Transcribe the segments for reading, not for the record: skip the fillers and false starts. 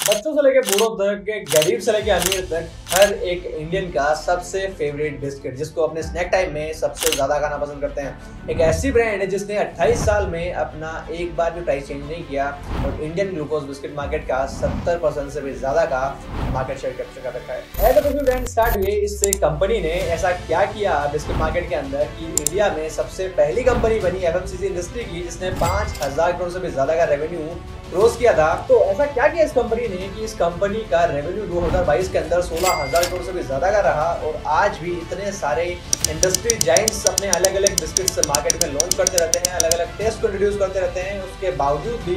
बच्चों से लेके बूढ़ों तक, गरीब से लेके अमीर तक, हर एक इंडियन का सबसे फेवरेट बिस्किट, जिसको अपने स्नैक टाइम में सबसे ज्यादा खाना पसंद करते हैं। एक ऐसी ब्रांड है जिसने 28 साल में अपना एक बार भी प्राइस चेंज नहीं किया और इंडियन ग्लूकोज बिस्किट मार्केट का 70% से भी ज्यादा का मार्केट शेयर कैप्चर कर रखा है। ऐसा कुछ भी ब्रांड स्टार्ट हुए, इससे कंपनी ने ऐसा क्या किया बिस्किट मार्केट के अंदर कि इंडिया में सबसे पहली कंपनी बनी एफएमसीजी इंडस्ट्री की, जिसने 5000 करोड़ से भी ज्यादा का रेवेन्यू क्लोज किया था। तो ऐसा क्या किया इस कंपनी ने कि इस कंपनी का रेवेन्यू 2022 के अंदर 16,000 करोड़ से भी ज्यादा का रहा और आज भी इतने सारे इंडस्ट्री जाइंट्स अपने अलग अलग बिस्किट्स मार्केट में लॉन्च करते रहते हैं, अलग अलग टेस्ट को इंट्रोड्यूस करते रहते हैं। उसके बावजूद भी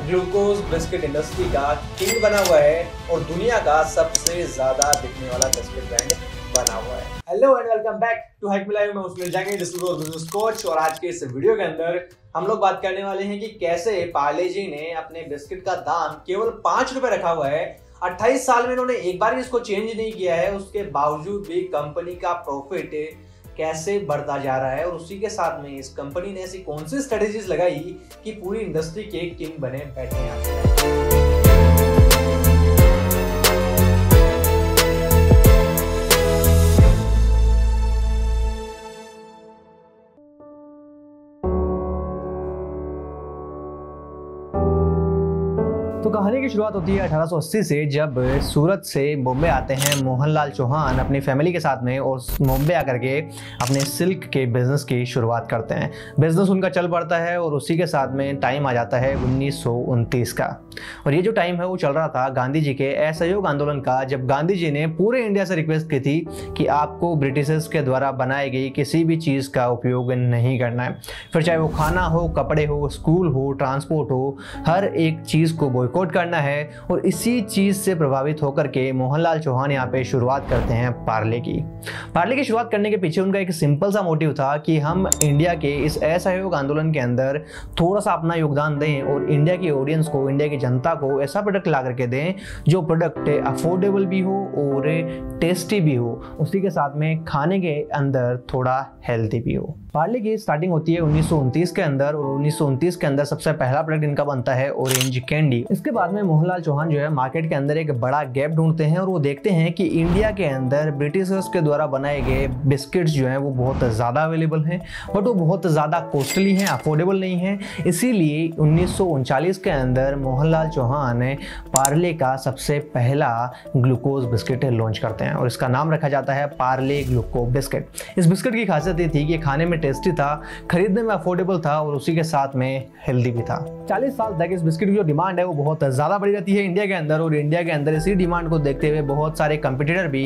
ग्लूकोज बिस्किट इंडस्ट्री का किंग बना हुआ है और दुनिया का सबसे ज्यादा बिकने वाला बिस्किट ब्रांड बना हुआ है। Hello and welcome back to hack me live. मैं उसमें जाएंगे बिजनेस कोच और आज के इस वीडियो के अंदर हम लोग बात करने वाले हैं कि कैसे पार्ले जी ने अपने बिस्किट का दाम केवल 5 रुपए रखा हुआ है। 28 साल में इन्होंने एक बार भी इसको चेंज नहीं किया है, उसके बावजूद भी कंपनी का प्रॉफिट कैसे बढ़ता जा रहा है और उसी के साथ में इस कंपनी ने ऐसी कौन सी स्ट्रेटेजीज लगाई कि पूरी इंडस्ट्री के किंग बने बैठे हैं। तो कहानी की शुरुआत होती है 1880 से, जब सूरत से बॉम्बे आते हैं मोहनलाल चौहान अपनी फैमिली के साथ में और बॉम्बे आकर के अपने सिल्क के बिजनेस की शुरुआत करते हैं। बिजनेस उनका चल पड़ता है और उसी के साथ में टाइम आ जाता है 1929 का। और ये जो टाइम है वो चल रहा था गांधी जी के असहयोग आंदोलन का, जब गांधी जी ने पूरे इंडिया से रिक्वेस्ट की थी कि आपको ब्रिटिशर्स के द्वारा बनाई गई किसी भी चीज़ का उपयोग नहीं करना है, फिर चाहे वो खाना हो, कपड़े हो, स्कूल हो, ट्रांसपोर्ट हो, हर एक चीज़ को बॉयकॉट करना है। और इसी चीज से प्रभावित होकर के मोहनलाल चौहान यहाँ पे शुरुआत करते हैं पार्ले की शुरुआत करने के पीछे उनका एक सिंपल सा मोटिव था कि हम इंडिया के इस असहयोग आंदोलन के अंदर थोड़ा सा अपना योगदान दें और इंडिया की ऑडियंस को, इंडिया की जनता को ऐसा प्रोडक्ट ला करके दें जो प्रोडक्ट अफोर्डेबल भी हो और टेस्टी भी हो, उसी के साथ में खाने के अंदर थोड़ा हेल्थी भी हो। पार्ले की स्टार्टिंग होती है 1929 के अंदर और 1929 के अंदर सबसे पहला प्रोडक्ट इनका बनता है ऑरेंज कैंडी। इसके बाद में मोहनलाल चौहान जो है मार्केट के अंदर एक बड़ा गैप ढूंढते हैं और वो देखते हैं कि इंडिया के अंदर ब्रिटिशर्स के द्वारा बनाए गए बिस्किट्स जो हैं वो बहुत ज़्यादा अवेलेबल हैं, बट वो बहुत ज़्यादा कॉस्टली हैं, अफोर्डेबल नहीं हैं। इसीलिए 1939 के अंदर मोहनलाल चौहान पार्ले का सबसे पहला ग्लूकोज बिस्किट लॉन्च करते हैं और इसका नाम रखा जाता है पार्ले ग्लूको बिस्किट। इस बिस्किट की खासियत ये थी कि खाने में टेस्टी था, खरीदने में अफोर्डेबल था और उसी के साथ में हेल्दी भी था। 40 साल तक इस बिस्किट की जो डिमांड है वो बहुत ज़्यादा बढ़ी रहती है इंडिया के अंदर और इंडिया के अंदर इसी डिमांड को देखते हुए बहुत सारे कंपटीटर भी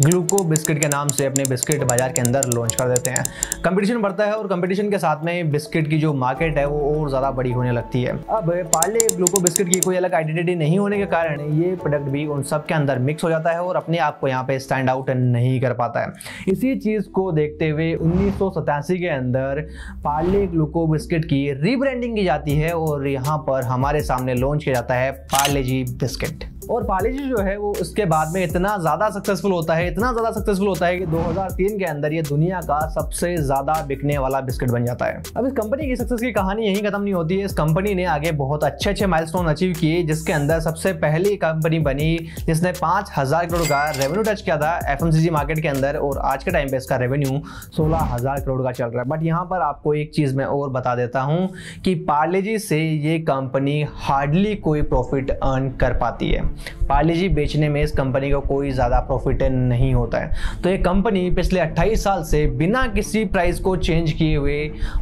ग्लूको बिस्किट के नाम से अपने बिस्किट बाजार के अंदर लॉन्च कर देते हैं। कंपटीशन बढ़ता है और कंपटीशन के साथ में बिस्किट की जो मार्केट है वो और ज़्यादा बड़ी होने लगती है। अब पार्ले ग्लूको बिस्किट की कोई अलग आइडेंटिटी नहीं होने के कारण ये प्रोडक्ट भी उन सब के अंदर मिक्स हो जाता है और अपने आप को यहाँ पे स्टैंड आउट नहीं कर पाता है। इसी चीज़ को देखते हुए 1987 के अंदर पार्ले ग्लूको बिस्किट की रीब्रांडिंग की जाती है और यहाँ पर हमारे सामने लॉन्च किया जाता है पार्ले जी बिस्किट। और पार्ले जी जो है वो इसके बाद में इतना ज़्यादा सक्सेसफुल होता है कि 2003 के अंदर ये दुनिया का सबसे ज़्यादा बिकने वाला बिस्किट बन जाता है। अब इस कंपनी की सक्सेस की कहानी यहीं खत्म नहीं होती है। इस कंपनी ने आगे बहुत अच्छे माइलस्टोन अचीव किए, जिसके अंदर सबसे पहली कंपनी बनी जिसने 5000 करोड़ का रेवेन्यू टच किया था एफएमसीजी मार्केट के अंदर और आज के टाइम पे इसका रेवेन्यू 16,000 करोड़ का चल रहा है। बट यहाँ पर आपको एक चीज़ मैं और बता देता हूँ कि पार्ले जी से ये कंपनी हार्डली कोई प्रॉफिट अर्न कर पाती है। पार्ले जी बेचने में इस कंपनी को कोई ज़्यादा प्रॉफिट नहीं होता है। तो ये कंपनी पिछले 28 साल से बिना किसी प्राइस को चेंज किए हुए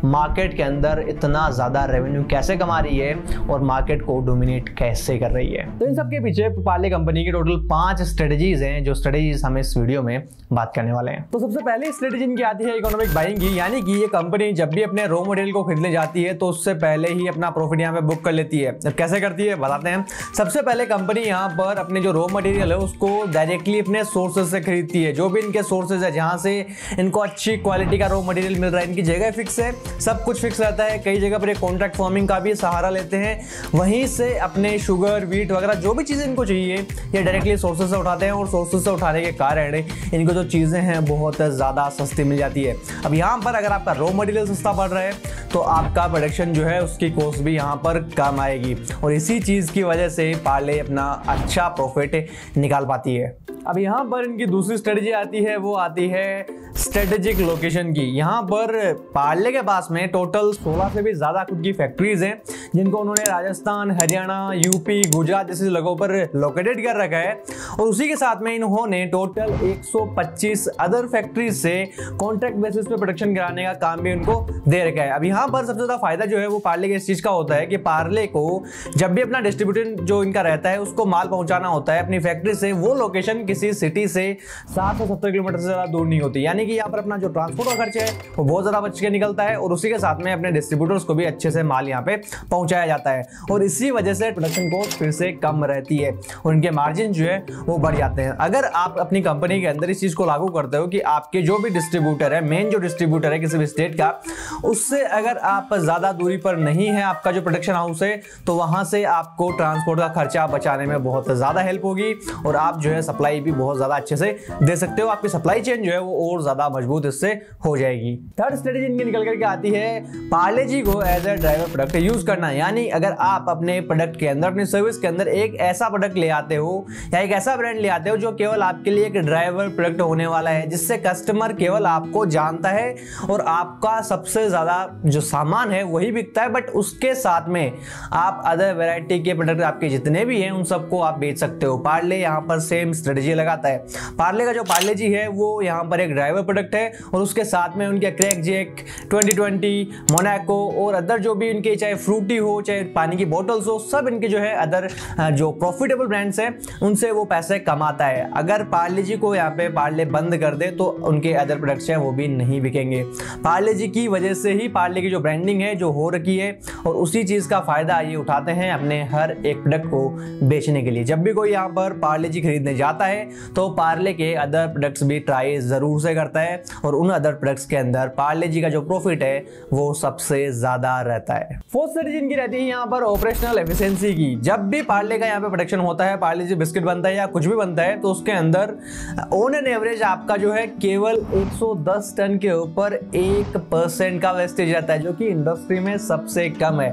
मार्केट के अंदर इतना ज़्यादा रेवेन्यू कैसे कमा रही है और मार्केट को डोमिनेट कैसे कर रही है। तो इन सब के पीछे पार्ले कंपनी की टोटल 5 स्ट्रेटजीज हैं, जो स्ट्रेटजीज हम इस वीडियो में बात करने वाले हैं। तो सबसे पहले स्ट्रेटजी इनकी आती है इकोनॉमिक बाइंग की, यानी कि ये कंपनी जब भी अपने रॉ मटेरियल को खरीदने जाती है तो उससे पहले ही अपना प्रॉफिट यहाँ पे बुक कर लेती है। कैसे करती है बताते हैं। सबसे पहले कंपनी यहाँ पर अपने जो रॉ मटेरियल है उसको डायरेक्टली अपने सोर्सेज से खरीदती है। जो भी इनके सोर्सेज है जहाँ से इनको अच्छी क्वालिटी का रॉ मटेरियल मिल रहा है, इनकी जगह फिक्स है, सब कुछ फिक्स रहता है। कई जगह पर कॉन्ट्रैक्ट फार्मिंग का भी सहारा लेते हैं, वहीं से अपने शुगर, व्हीट वगैरह जो भी चीज़ें इनको चाहिए ये डायरेक्टली सोर्सेज से उठाते हैं और सोर्सेज से उठाने के कारण इनको जो चीज़ें हैं बहुत ज़्यादा सस्ती मिल जाती है। अब यहाँ पर अगर आपका रॉ मटेरियल सस्ता पड़ रहा है तो आपका प्रोडक्शन जो है उसकी कॉस्ट भी यहाँ पर कम आएगी, और इसी चीज़ की वजह से पार्ले अपना अच्छा प्रॉफिट निकाल पाती है। अब यहाँ पर इनकी दूसरी स्ट्रेटजी आती है, वो आती है स्ट्रेटेजिक लोकेशन की। यहाँ पर पार्ले के पास में टोटल 16 से भी ज़्यादा खुद की फैक्ट्रीज हैं, जिनको उन्होंने राजस्थान, हरियाणा, यूपी, गुजरात जैसी जगहों पर लोकेटेड कर रखा है, और उसी के साथ में इन्होंने टोटल 125 अदर फैक्ट्रीज से कॉन्ट्रैक्ट बेसिस पे प्रोडक्शन कराने का काम भी उनको दे रखा है। अब यहाँ पर सबसे ज़्यादा फायदा जो है वो पार्ले के इस चीज़ का होता है कि पार्ले को जब भी अपना डिस्ट्रीब्यूटर जो इनका रहता है उसको माल पहुंचाना होता है अपनी फैक्ट्री से, वो लोकेशन किसी सिटी से 60 से 70 किलोमीटर से ज़्यादा दूर नहीं होती, यानी कि यहाँ पर अपना जो ट्रांसपोर्ट का खर्च है वो बहुत ज़्यादा बच के निकलता है, और उसी के साथ में अपने डिस्ट्रीब्यूटर्स को भी अच्छे से माल यहाँ पे पहुंचाया जाता है, और इसी वजह से प्रोडक्शन कॉस्ट फिर से कम रहती है और इनके मार्जिन जो है वो बढ़ जाते हैं। अगर आप अपनी कंपनी के अंदर इस चीज़ को लागू करते हो कि आपके जो भी डिस्ट्रीब्यूटर है, मेन जो डिस्ट्रीब्यूटर है किसी भी स्टेट का, उससे अगर आप ज़्यादा दूरी पर नहीं है आपका जो प्रोडक्शन हाउस है, तो वहाँ से आपको ट्रांसपोर्ट का खर्चा बचाने में बहुत ज़्यादा हेल्प होगी, और आप जो है सप्लाई भी बहुत ज़्यादा अच्छे से दे सकते हो। आपकी सप्लाई चेन जो है वो और ज़्यादा मजबूत इससे हो जाएगी। थर्ड स्ट्रेटेजी इनकी निकल करके आती है पार्ले जी को as a driver product use करना। यानी अगर आप अपने प्रोडक्ट के अंदर, अपनी सर्विस के अंदर एक ऐसा प्रोडक्ट ले आते हो या एक ऐसा ब्रांड ले आते हो जो केवल आपके लिए एक ड्राइवर प्रोडक्ट होने वाला है, जिससे कस्टमर केवल आपको जानता है और आपका सबसे ज्यादा जो सामान है वही बिकता है, बट उसके साथ में आप अदर वैरायटी के प्रोडक्ट आपके जितने भी हैं उन सबको आप बेच सकते हो। पार्ले यहाँ पर सेम स्ट्रेटेजी लगाता है। पार्ले का जो पार्ले जी है वो यहाँ पर एक ड्राइवर प्रोडक्ट है, और उसके साथ में उनके क्रैक जैक, 2020, मोनाको और अदर जो भी इनके चाहे फ्रूटी हो चाहे पानी की बोतल्स हो, सब इनके जो है अदर जो प्रॉफिटेबल ब्रांड्स हैं उनसे वो पैसे कमाता है। अगर पार्ले जी को यहाँ पे पार्ले बंद कर दे तो उनके अदर प्रोडक्ट्स हैं वो भी नहीं बिकेंगे। पार्ले जी की वजह से ही पार्ले की जो ब्रांडिंग है जो हो रखी है, और उसी चीज़ का फायदा ये उठाते हैं अपने हर एक प्रोडक्ट को बेचने के लिए। जब भी कोई यहाँ पर पार्ले जी खरीदने जाता है तो पार्ले के अदर प्रोडक्ट्स भी ट्राई जरूर से करता है, और उन अदर प्रोडक्ट्स के अंदर पार्ले जी का जो प्रॉफिट है वो सबसे ज्यादा रहता है। फोर्थ स्ट्रेटेजी इनकी रहती है यहाँ पर ऑपरेशनल एफिशिएंसी की। जब भी पार्ले का यहाँ पे प्रोडक्शन होता है, पार्ले जी बिस्किट बनता है या कुछ भी बनता है, तो उसके अंदर ऑन एन एवरेज आपका जो है केवल 110 टन के ऊपर 1% का वेस्टेज रहता है, जो कि इंडस्ट्री में सबसे कम है।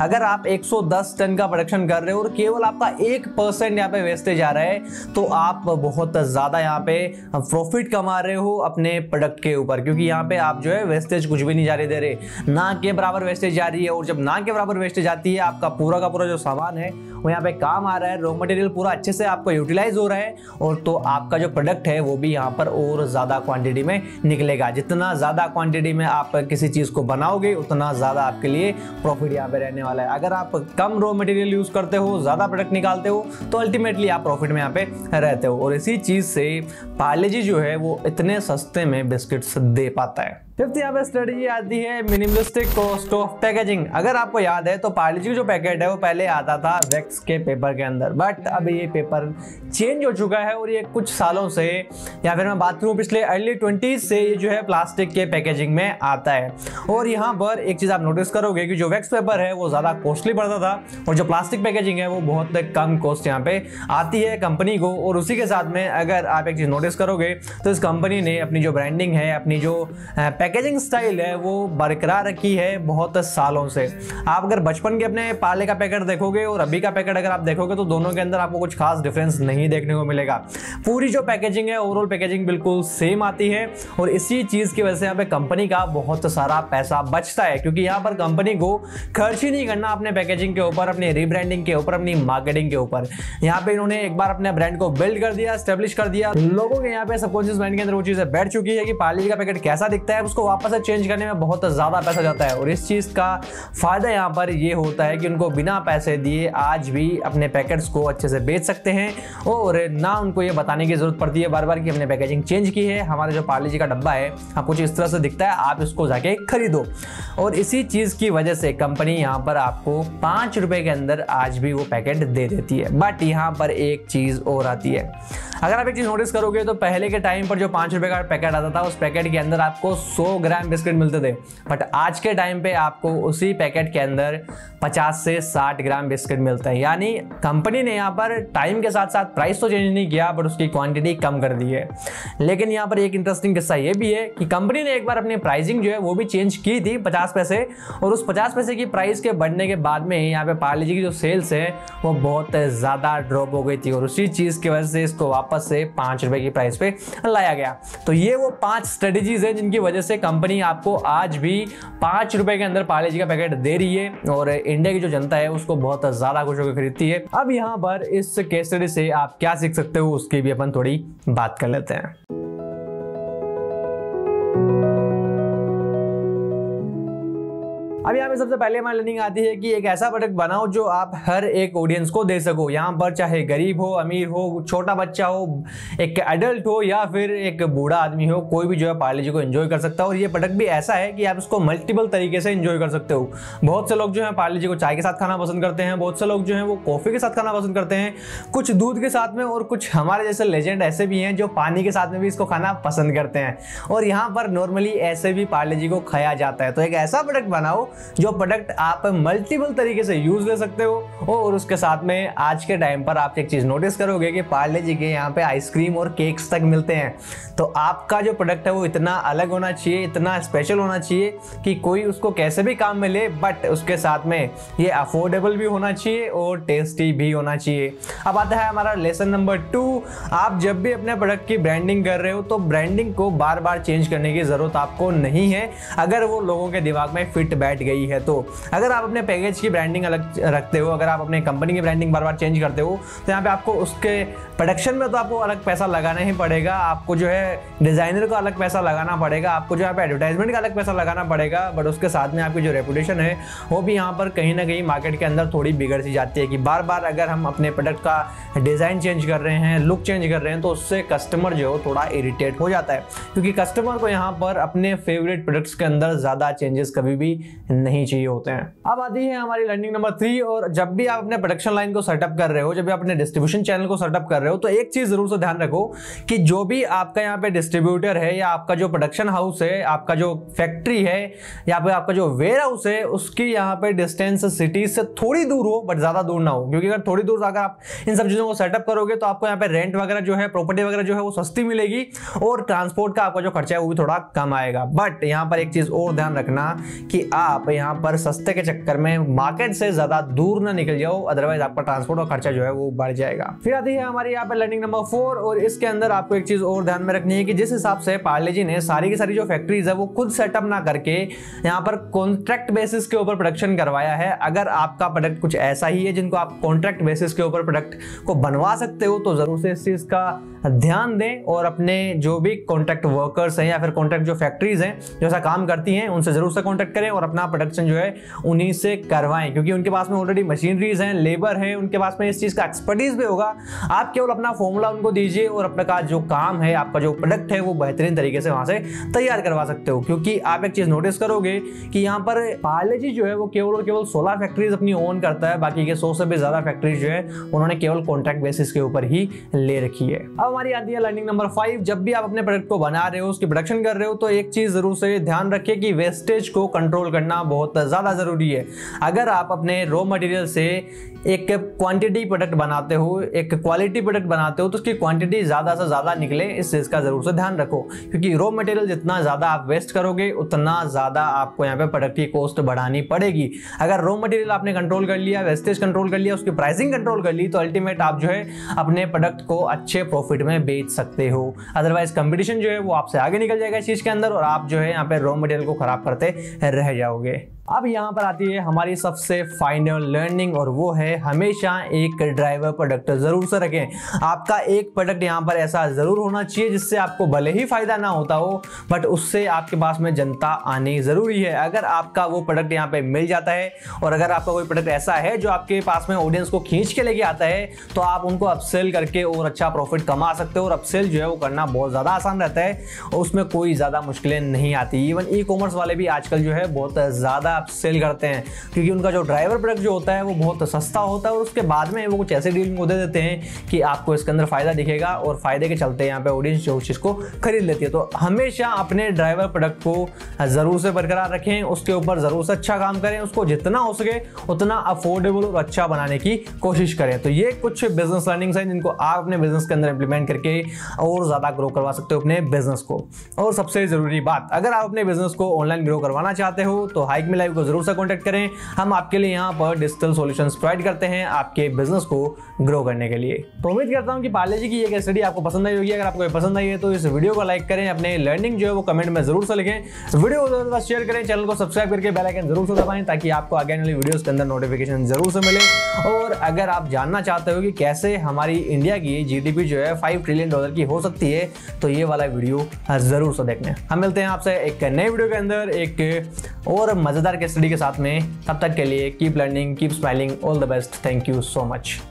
अगर आप 110 टन का प्रोडक्शन कर रहे हो और केवल आपका 1% यहाँ पे वेस्टेज आ रहा है, तो आप बहुत ज्यादा यहाँ पे प्रॉफिट कमा रहे हो अपने प्रोडक्ट के ऊपर, क्योंकि यहाँ पे आप जो है वेस्टेज कुछ भी नहीं जाने दे रहे, ना के बराबर वेस्टेज जा रही है। और जब ना के बराबर वेस्टेज आती है, आपका पूरा का पूरा जो सामान है वो यहाँ पे काम आ रहा है, रॉ मटेरियल पूरा अच्छे से आपको यूटिलाइज हो रहा है, और तो आपका जो प्रोडक्ट है वो भी यहाँ पर और ज़्यादा क्वांटिटी में निकलेगा। जितना ज़्यादा क्वांटिटी में आप किसी चीज़ को बनाओगे उतना ज़्यादा आपके लिए प्रॉफिट यहाँ पे रहने वाला है। अगर आप कम रॉ मटेरियल यूज़ करते हो, ज़्यादा प्रोडक्ट निकालते हो, तो अल्टीमेटली आप प्रॉफिट में यहाँ पे रहते हो, और इसी चीज़ से पार्ले जी जो है वो इतने सस्ते में बिस्किट्स दे पाता है। फिफ्थ यहाँ पे स्ट्रेटेजी आती है मिनिमलिस्टिक कॉस्ट ऑफ पैकेजिंग। अगर आपको याद है तो पार्ले जी का जो पैकेट है वो पहले आता था वैक्स के पेपर के अंदर, बट अब ये पेपर चेंज हो चुका है, और ये कुछ सालों से, या फिर मैं बात करूँ पिछले अर्ली 20s से, ये जो है प्लास्टिक के पैकेजिंग में आता है। और यहाँ पर एक चीज़ आप नोटिस करोगे कि जो वैक्स पेपर है वो ज़्यादा कॉस्टली पड़ता था, और जो प्लास्टिक पैकेजिंग है वो बहुत कम कॉस्ट यहाँ पे आती है कंपनी को। और उसी के साथ में अगर आप एक चीज़ नोटिस करोगे तो इस कंपनी ने अपनी जो ब्रांडिंग है, अपनी जो पैकेजिंग स्टाइल है वो बरकरार रखी है बहुत सालों से। आप अगर बचपन के अपने पार्ले का पैकेट देखोगे और अभी का पैकेट अगर आप देखोगे तो दोनों के अंदर आपको कुछ खास डिफरेंस नहीं देखने को मिलेगा। पूरी जो पैकेजिंग है, ओवरऑल पैकेजिंग बिल्कुल सेम आती है, और इसी चीज की वजह से यहाँ पे कंपनी का बहुत सारा पैसा बचता है, क्योंकि यहाँ पर कंपनी को खर्च ही नहीं करना अपने पैकेजिंग के ऊपर, अपनी रीब्रांडिंग के ऊपर, अपनी मार्केटिंग के ऊपर। यहाँ पे इन्होंने एक बार अपने ब्रांड को बिल्ड कर दिया, स्टेब्लिश कर दिया, लोगों के यहाँ पे सबकॉन्शियस माइंड के अंदर वो चीजें बैठ चुकी है कि पार्ले जी का पैकेट कैसा दिखता है, उसको वापस से चेंज करने में बहुत ज्यादा पैसा जाता है। और इस चीज का फायदा यहाँ पर ये होता है कि उनको बिना पैसे दिए आज भी अपने पैकेट्स को अच्छे से बेच सकते हैं, और ना उनको ये बताने की जरूरत पड़ती है बार बार कि हमने पैकेजिंग चेंज की है, हमारा जो पार्ले जी का डब्बा है आप कुछ इस तरह से दिखता है, आप इसको जाके खरीदो। और इसी चीज की वजह से कंपनी यहाँ पर आपको 5 रुपए के अंदर आज भी वो पैकेट दे देती है। बट यहाँ पर एक चीज और आती है, अगर आप एक चीज नोटिस करोगे तो पहले के टाइम पर जो 5 रुपए का पैकेट आता था, उस पैकेट के अंदर आपको 100 ग्राम बिस्किट मिलते थे, बट आज के टाइम पे आपको उसी पैकेट के अंदर 50 से 60 ग्राम बिस्किट मिलते हैं। यानी कंपनी ने यहाँ पर टाइम के साथ साथ प्राइस तो चेंज नहीं किया, बट उसकी क्वांटिटी कम कर दी है। लेकिन यहाँ पर एक इंटरेस्टिंग किस्सा ये भी है कि कंपनी ने एक बार अपनी प्राइसिंग जो है वो भी चेंज की थी 50 पैसे, और उस 50 पैसे की प्राइस के बढ़ने के बाद में यहाँ पे पार्ले जी की जो सेल्स है वो बहुत ज़्यादा ड्रॉप हो गई थी, और उसी चीज़ की वजह से इसको वापस से 5 रुपए की प्राइस पे लाया गया। तो ये वो 5 स्ट्रेटेजीज हैं जिनकी वजह से कंपनी आपको आज भी 5 रुपए के अंदर पार्ले जी का पैकेट दे रही है, और इंडिया की जो जनता है उसको बहुत ज़्यादा खुश होकर खरीदती है। अब यहाँ पर इस केस स्टडी से आप क्या सीख सकते हो उसकी भी अपन थोड़ी बात कर लेते हैं। अब यहाँ पे सबसे पहले हमारी लर्निंग आती है कि एक ऐसा प्रोडक्ट बनाओ जो आप हर एक ऑडियंस को दे सको। यहाँ पर चाहे गरीब हो, अमीर हो, छोटा बच्चा हो, एक एडल्ट हो या फिर एक बूढ़ा आदमी हो, कोई भी जो है पार्ले जी को एंजॉय कर सकता है। और ये प्रोडक्ट भी ऐसा है कि आप इसको मल्टीपल तरीके से एंजॉय कर सकते हो। बहुत से लोग जो है पार्ले जी को चाय के साथ खाना पसंद करते हैं, बहुत से लोग जो है वो कॉफी के साथ खाना पसंद करते हैं, कुछ दूध के साथ में, और कुछ हमारे जैसे लेजेंड ऐसे भी हैं जो पानी के साथ में भी इसको खाना पसंद करते हैं। और यहाँ पर नॉर्मली ऐसे भी पार्ले जी को खाया जाता है। तो एक ऐसा प्रोडक्ट बनाओ जो प्रोडक्ट आप मल्टीपल तरीके से यूज ले सकते हो। और उसके साथ में आज के टाइम पर आप एक चीज नोटिस करोगे कि पार्ले जी के यहाँ पे आइसक्रीम और केक्स तक मिलते हैं। तो आपका जो प्रोडक्ट है वो इतना अलग होना चाहिए, इतना स्पेशल होना चाहिए कि कोई उसको कैसे भी काम में ले, बट उसके साथ में ये अफोर्डेबल भी होना चाहिए और टेस्टी भी होना चाहिए। अब आता है हमारा लेसन नंबर 2। आप जब भी अपने प्रोडक्ट की ब्रांडिंग कर रहे हो तो ब्रांडिंग को बार बार चेंज करने की जरूरत आपको नहीं है, अगर वो लोगों के दिमाग में फिट बैठ गई है। तो अगर आप अपने पैकेज की ब्रांडिंग अलग रखते हो, अगर आप अपने कंपनी की ब्रांडिंग बार बार चेंज करते हो, तो यहाँ पे आपको उसके प्रोडक्शन में तो आपको अलग पैसा लगाना ही पड़ेगा, आपको जो है डिजाइनर को अलग पैसा लगाना पड़ेगा, आपको जो यहाँ पे एडवर्टाइजमेंट का अलग पैसा लगाना पड़ेगा। बट उसके साथ में आपकी जो रेपुटेशन है वो भी यहाँ पर कहीं ना कहीं मार्केट के अंदर थोड़ी बिगड़ सी जाती है कि बार बार अगर हम अपने प्रोडक्ट का डिजाइन चेंज कर रहे हैं, लुक चेंज कर रहे हैं, तो उससे कस्टमर जो है थोड़ा इरिटेट हो जाता है, क्योंकि कस्टमर को यहाँ पर अपने फेवरेट प्रोडक्ट्स के अंदर ज्यादा चेंजेस कभी भी नहीं चाहिए होते हैं। अब आती है हमारी लर्निंग नंबर 3। और जब भी आप अपने प्रोडक्शन लाइन को सेटअप कर रहे हो, जब भी आप अपने डिस्ट्रीब्यूशन चैनल को सेटअप कर रहे हो, तो एक चीज जरूर से ध्यान रखो कि जो भी आपका यहाँ पे डिस्ट्रीब्यूटर है या आपका जो प्रोडक्शन हाउस है, आपका जो फैक्ट्री है या फिर आपका जो वेयर हाउस है, उसकी यहाँ पे डिस्टेंस सिटी से थोड़ी दूर हो, बट ज्यादा दूर ना हो। क्योंकि अगर थोड़ी दूर अगर आप इन सब चीजों को सेटअप करोगे तो आपको यहाँ पे रेंट वगैरह जो है, प्रॉपर्टी वगैरह जो है वो सस्ती मिलेगी, और ट्रांसपोर्ट का आपका जो खर्चा है वो भी थोड़ा कम आएगा। बट यहाँ पर एक चीज और ध्यान रखना कि आप यहाँ पर सस्ते के चक्कर में मार्केट से ज्यादा दूर ना निकल जाओ, अदरवाइज आपका ट्रांसपोर्ट का खर्चा जो है वो बढ़ जाएगा। फिर आती है हमारी यहाँ पे लर्निंग नंबर 4। और इसके अंदर आपको एक चीज और ध्यान में रखनी है कि जिस हिसाब से पार्ले जी ने सारी की सारी जो फैक्ट्रीज है वो खुद सेटअप ना करके यहाँ पर कॉन्ट्रैक्ट बेसिस के ऊपर प्रोडक्शन करवाया है। अगर आपका प्रोडक्ट कुछ ऐसा ही है जिनको आप कॉन्ट्रैक्ट बेसिस के ऊपर प्रोडक्ट को बनवा सकते हो, तो जरूर से इस चीज का ध्यान दें और अपने जो भी कॉन्ट्रैक्ट वर्कर्स हैं या फिर कॉन्ट्रैक्ट जो फैक्ट्रीज हैं जो ऐसा काम करती हैं, उनसे जरूर से कॉन्टैक्ट करें और अपना प्रोडक्शन जो है उन्हीं से करवाएं, क्योंकि उनके पास में ऑलरेडी मशीनरीज हैं, लेबर है, उनके पास में इस चीज का एक्सपर्टीज भी होगा। आप केवल अपना फॉर्मूला उनको दीजिए और अपना जो काम है, आपका जो प्रोडक्ट है वो बेहतरीन तरीके से वहां से तैयार करवा सकते हो। क्योंकि आप एक चीज नोटिस करोगे कि यहाँ पर पार्ले जी जो है वो केवल और केवल 16 फैक्ट्रीज अपनी ओन करता है, बाकी के 100 से भी ज्यादा फैक्ट्रीज जो है उन्होंने केवल कॉन्ट्रैक्ट बेसिस के ऊपर ही ले रखी है। अब हमारी आती है लर्निंग नंबर 5। जब भी आप अपने प्रोडक्ट को बना रहे हो, उसकी प्रोडक्शन कर रहे हो, तो एक चीज जरूर से ध्यान रखिए कि वेस्टेज को कंट्रोल करना बहुत ज्यादा जरूरी है। अगर आप अपने रॉ मटेरियल से एक क्वांटिटी प्रोडक्ट बनाते हो, एक क्वालिटी प्रोडक्ट बनाते हो, तो उसकी क्वांटिटी ज्यादा से ज्यादा निकले, इस चीज का जरूर से ध्यान रखो। क्योंकि रॉ मटेरियल जितना ज्यादा आप वेस्ट करोगे उतना ज्यादा आपको यहाँ पे प्रोडक्ट की कॉस्ट बढ़ानी पड़ेगी। अगर रॉ मटेरियल आपने कंट्रोल कर लिया, वेस्टेज कंट्रोल कर लिया, उसकी प्राइसिंग कंट्रोल कर ली, तो अल्टीमेट आप जो है अपने प्रोडक्ट को अच्छे प्रॉफिट में बेच सकते हो। अदरवाइज कंपटीशन जो है वो आपसे आगे निकल जाएगा इस चीज के अंदर और आप जो है यहाँ पे रॉ मटेरियल को खराब करते रह जाओगे। अब यहाँ पर आती है हमारी सबसे फाइनल लर्निंग और वो है हमेशा एक ड्राइवर प्रोडक्ट जरूर से रखें। आपका एक प्रोडक्ट यहाँ पर ऐसा जरूर होना चाहिए जिससे आपको भले ही फायदा ना होता हो, बट उससे आपके पास में जनता आनी जरूरी है। अगर आपका वो प्रोडक्ट यहाँ पे मिल जाता है और अगर आपका कोई प्रोडक्ट ऐसा है जो आपके पास में ऑडियंस को खींच के लेके आता है, तो आप उनको अपसेल करके और अच्छा प्रॉफिट कमा सकते हो। और अपसेल जो है वो करना बहुत ज्यादा आसान रहता है और उसमें कोई ज्यादा मुश्किलें नहीं आती। इवन ई कॉमर्स वाले भी आजकल जो है बहुत ज्यादा आप सेल करते हैं, क्योंकि उनका जो ड्राइवर प्रोडक्ट जो होता है वो बहुत सस्ता होता है और उसके बाद में वो कुछ ऐसे डील दे देते हैं कि आपको इसके अंदर फायदा दिखेगा और फायदे के चलते यहाँ पे ऑडियंस जो चीज़ को खरीद लेती है। तो हमेशा अपने ड्राइवर प्रोडक्ट को जरूर से बरकरार रखें, उसके ऊपर जरूर से अच्छा काम करें, उसको जितना हो सके उतना अफोर्डेबल और अच्छा बनाने की कोशिश करें। तो ये कुछ बिजनेस लर्निंग्स हैं जिनको आप अपने बिजनेस के अंदर इंप्लीमेंट करके और ज्यादा ग्रो करवा सकते हो अपने बिजनेस को। और सबसे जरूरी बात, अगर आप अपने बिजनेस को ऑनलाइन ग्रो करवाना चाहते हो तो हाइक मी लाइव को जरूर से कॉन्टेक्ट करें। हम आपके लिए यहाँ पर डिजिटल सॉल्यूशंस प्रोवाइड करते हैं आपके बिजनेस को ग्रो करने के लिए। तो उम्मीद करता हूँ कि पार्ले जी की ये केस स्टडी आपको पसंद आई होगी। अगर आपको पसंद आई है तो इस वीडियो को लाइक करें, अपने लर्निंग जो है वो कमेंट में जरूर से लिखें, वीडियो को शेयर करें, चैनल को सब्सक्राइब करके बेल आइकन जरूर से दबाएं ताकि आपको आगे आने वाली वीडियोस के अंदर नोटिफिकेशन जरूर से मिले। और अगर आप जानना चाहते हो कि कैसे हमारी इंडिया की जीडीपी जो है $5 ट्रिलियन की हो सकती है तो ये वाला वीडियो जरूर से देखना। हम मिलते हैं आपसे एक नए वीडियो के अंदर एक और मजेदार केस स्टडी के साथ में। तब तक के लिए keep learning, keep smiling, all the best, thank you so much.